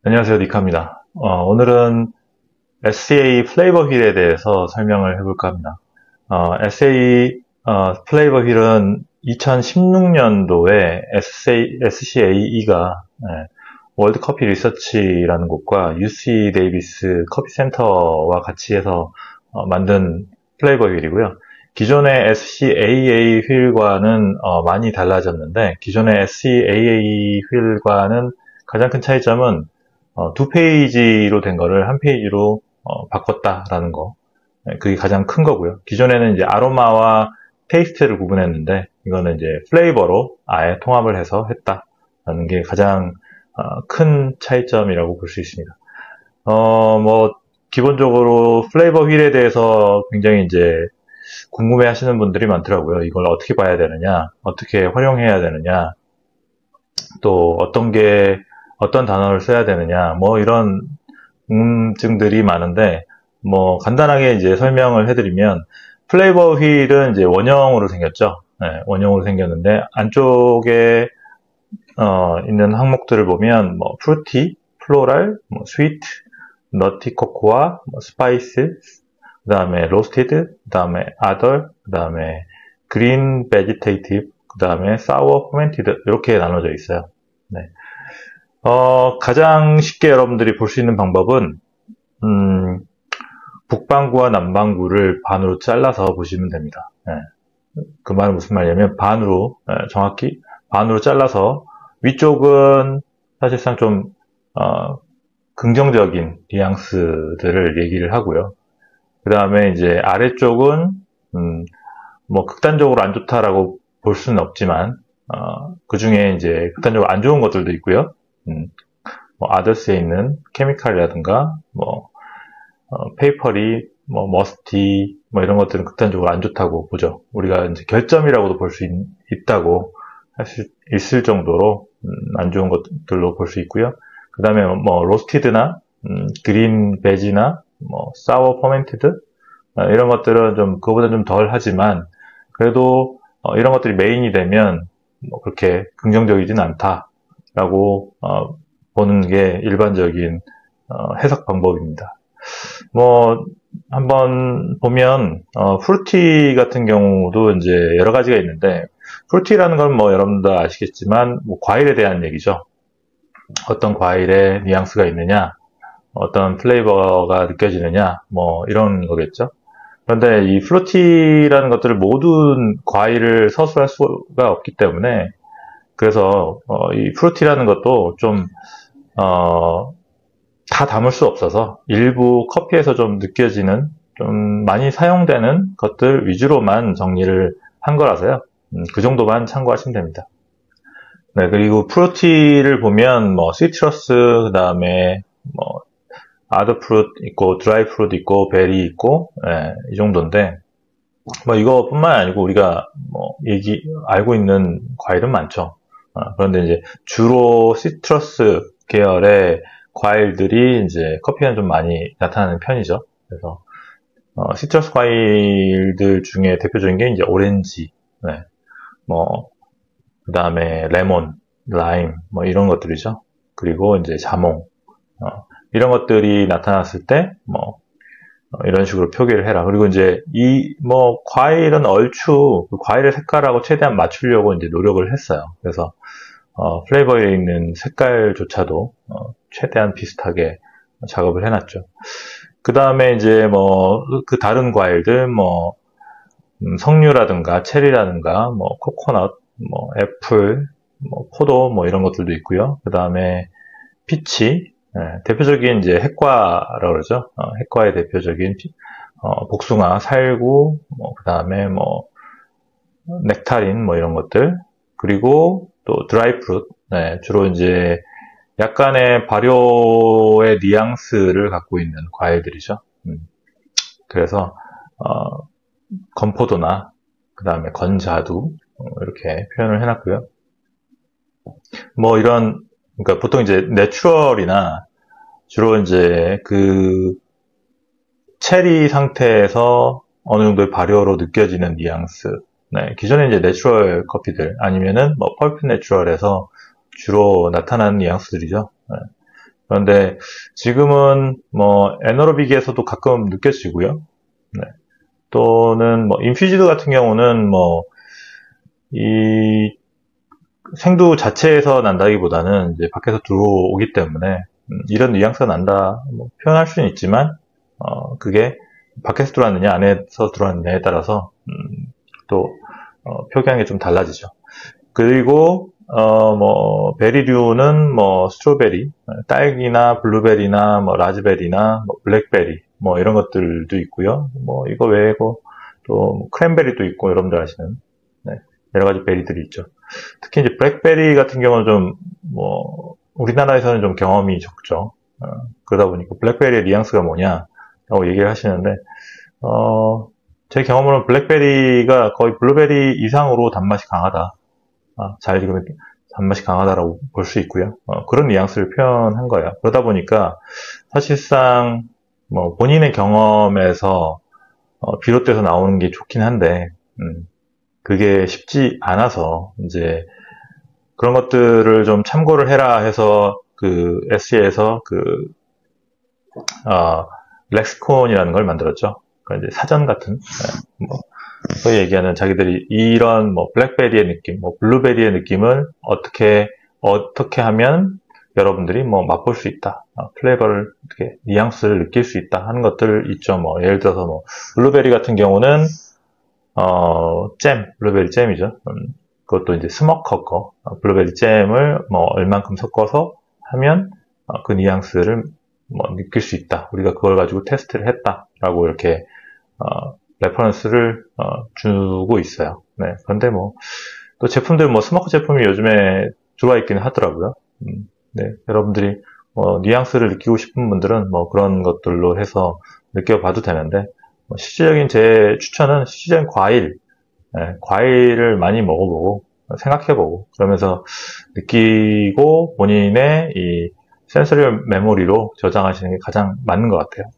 안녕하세요, 니카입니다. 오늘은 SCA 플레이버 휠에 대해서 설명을 해볼까 합니다. SCA 플레이버 휠은 2016년도에 SCAE가 월드 커피 리서치라는 곳과 UC 데이비스 커피 센터와 같이 해서 만든 플레이버 휠이고요. 기존의 SCAA 휠과는 많이 달라졌는데, 기존의 SCAA 휠과는 가장 큰 차이점은 두 페이지로 된 거를 한 페이지로 바꿨다라는 거. 그게 가장 큰 거고요. 기존에는 이제 아로마와 테이스트를 구분했는데, 이거는 이제 플레이버로 아예 통합을 해서 했다라는 게 가장 큰 차이점이라고 볼 수 있습니다. 기본적으로 플레이버 휠에 대해서 굉장히 이제 궁금해 하시는 분들이 많더라고요. 이걸 어떻게 봐야 되느냐, 어떻게 활용해야 되느냐, 또 어떤 단어를 써야 되느냐, 이런 궁금증들이 많은데, 간단하게 이제 설명을 해드리면, 플레이버 휠은 이제 원형으로 생겼죠. 원형으로 생겼는데, 안쪽에, 있는 항목들을 보면, 프루티, 플로랄, 스위트, 너티 코코아, 스파이스, 그 다음에 로스티드, 그 다음에 아덜, 그 다음에 그린 베지테이티브, 그 다음에 사워 포멘티드, 이렇게 나눠져 있어요. 네. 가장 쉽게 여러분들이 볼 수 있는 방법은, 북반구와 남반구를 반으로 잘라서 보시면 됩니다. 그 말은 무슨 말이냐면, 정확히 반으로 잘라서, 위쪽은 사실상 좀, 긍정적인 뉘앙스들을 얘기를 하고요. 그 다음에 이제 아래쪽은, 극단적으로 안 좋다라고 볼 수는 없지만, 그 중에 이제 극단적으로 안 좋은 것들도 있고요. 아더스에 있는 케미칼이라든가, 페이퍼리, 머스티, 이런 것들은 극단적으로 안 좋다고 보죠. 우리가 이제 결점이라고도 볼 수 있다고 할 수 있을 정도로, 안 좋은 것들로 볼 수 있고요. 그 다음에 로스티드나, 그린 베지나, 사워 퍼멘티드, 이런 것들은 그거보다 좀 덜 하지만, 그래도, 이런 것들이 메인이 되면, 그렇게 긍정적이진 않다라고, 보는 게 일반적인, 해석 방법입니다. 한번 보면, 프루티 같은 경우도 이제 여러 가지가 있는데, 프루티라는 건 여러분도 아시겠지만, 과일에 대한 얘기죠. 어떤 과일에 뉘앙스가 있느냐, 어떤 플레이버가 느껴지느냐, 이런 거겠죠. 그런데 이 프루티라는 것들을 모든 과일을 서술할 수가 없기 때문에, 그래서, 이 프루티라는 것도 다 담을 수 없어서 일부 커피에서 좀 느껴지는, 좀 많이 사용되는 것들 위주로만 정리를 한 거라서요. 그 정도만 참고하시면 됩니다. 네, 그리고 프루티를 보면, 시트러스, 그 다음에, 아드 프루트 있고, 드라이 프루트 있고, 베리 있고, 이 정도인데, 이거뿐만 아니고 우리가, 알고 있는 과일은 많죠. 그런데 이제 주로 시트러스 계열의 과일들이 이제 커피에는 좀 많이 나타나는 편이죠. 그래서, 시트러스 과일들 중에 대표적인 게 이제 오렌지, 그 다음에 레몬, 라임, 이런 것들이죠. 그리고 이제 자몽, 이런 것들이 나타났을 때, 이런 식으로 표기를 해라. 그리고 이제 과일은 얼추 그 과일의 색깔하고 최대한 맞추려고 이제 노력을 했어요. 그래서, 플레이버에 있는 색깔조차도, 최대한 비슷하게 작업을 해놨죠. 그 다음에 이제 그 다른 과일들, 석류라든가, 체리라든가, 코코넛, 애플, 포도, 이런 것들도 있고요. 그 다음에 피치, 대표적인 이제 핵과라고 그러죠. 핵과의 대표적인 복숭아, 살구, 그 다음에 넥타린, 이런 것들. 그리고 또 드라이 프루트, 주로 이제 약간의 발효의 뉘앙스를 갖고 있는 과일들이죠. 그래서 건포도나 그 다음에 건자두 이렇게 표현을 해놨고요. 그러니까 보통 이제 내추럴이나 주로 이제 그 체리 상태에서 어느 정도의 발효로 느껴지는 뉘앙스. 기존에 이제 내추럴 커피들 아니면은 펄프 내추럴에서 주로 나타나는 뉘앙스들이죠. 그런데 지금은 뭐 에너로빅에서도 가끔 느껴지고요. 네. 또는 뭐 인퓨지드 같은 경우는 뭐 이 생두 자체에서 난다기보다는 이제 밖에서 들어오기 때문에 이런 뉘앙스가 난다 뭐 표현할 수는 있지만 그게 밖에서 들어왔느냐 안에서 들어왔느냐에 따라서 또 표기하는 게 좀 달라지죠. 그리고 뭐 베리류는 뭐 스트로베리, 딸기나 블루베리나 뭐 라즈베리나 뭐 블랙베리 뭐 이런 것들도 있고요. 뭐 이거 외에고 또 크랜베리도 있고 여러분들 아시는 네, 여러 가지 베리들이 있죠. 특히 이제 블랙베리 같은 경우는 좀 뭐 우리나라에서는 좀 경험이 적죠. 그러다 보니까 블랙베리의 뉘앙스가 뭐냐라고 얘기를 하시는데 제 경험으로는 블랙베리가 거의 블루베리 이상으로 단맛이 강하다. 잘 익으면 단맛이 강하다라고 볼 수 있고요. 그런 뉘앙스를 표현한 거예요. 그러다 보니까 사실상 뭐 본인의 경험에서 비롯돼서 나오는 게 좋긴 한데 그게 쉽지 않아서 이제 그런 것들을 좀 참고를 해라 해서 그 SE에서 그 렉시콘이라는 걸 만들었죠. 그러니까 이제 사전 같은 뭐 소위 얘기하는 자기들이 이런 뭐 블랙베리의 느낌, 뭐 블루베리의 느낌을 어떻게 하면 여러분들이 뭐 맛볼 수 있다, 플레이버를 어떻게 뉘앙스를 느낄 수 있다 하는 것들 있죠. 뭐 예를 들어서 뭐 블루베리 같은 경우는 블루베리 잼이죠. 그것도 이제 스모커 거, 블루베리 잼을 뭐 얼만큼 섞어서 하면 그 뉘앙스를 뭐 느낄 수 있다. 우리가 그걸 가지고 테스트를 했다라고 이렇게 레퍼런스를 주고 있어요. 네. 그런데 뭐 또 제품들 뭐 스모커 제품이 요즘에 들어와 있기는 하더라고요. 네. 여러분들이 뉘앙스를 느끼고 싶은 분들은 뭐 그런 것들로 해서 느껴봐도 되는데 실질적인 제 추천은 실질적인 과일, 네, 과일을 많이 먹어보고 생각해보고 그러면서 느끼고 본인의 이 센서리 메모리로 저장하시는 게 가장 맞는 것 같아요.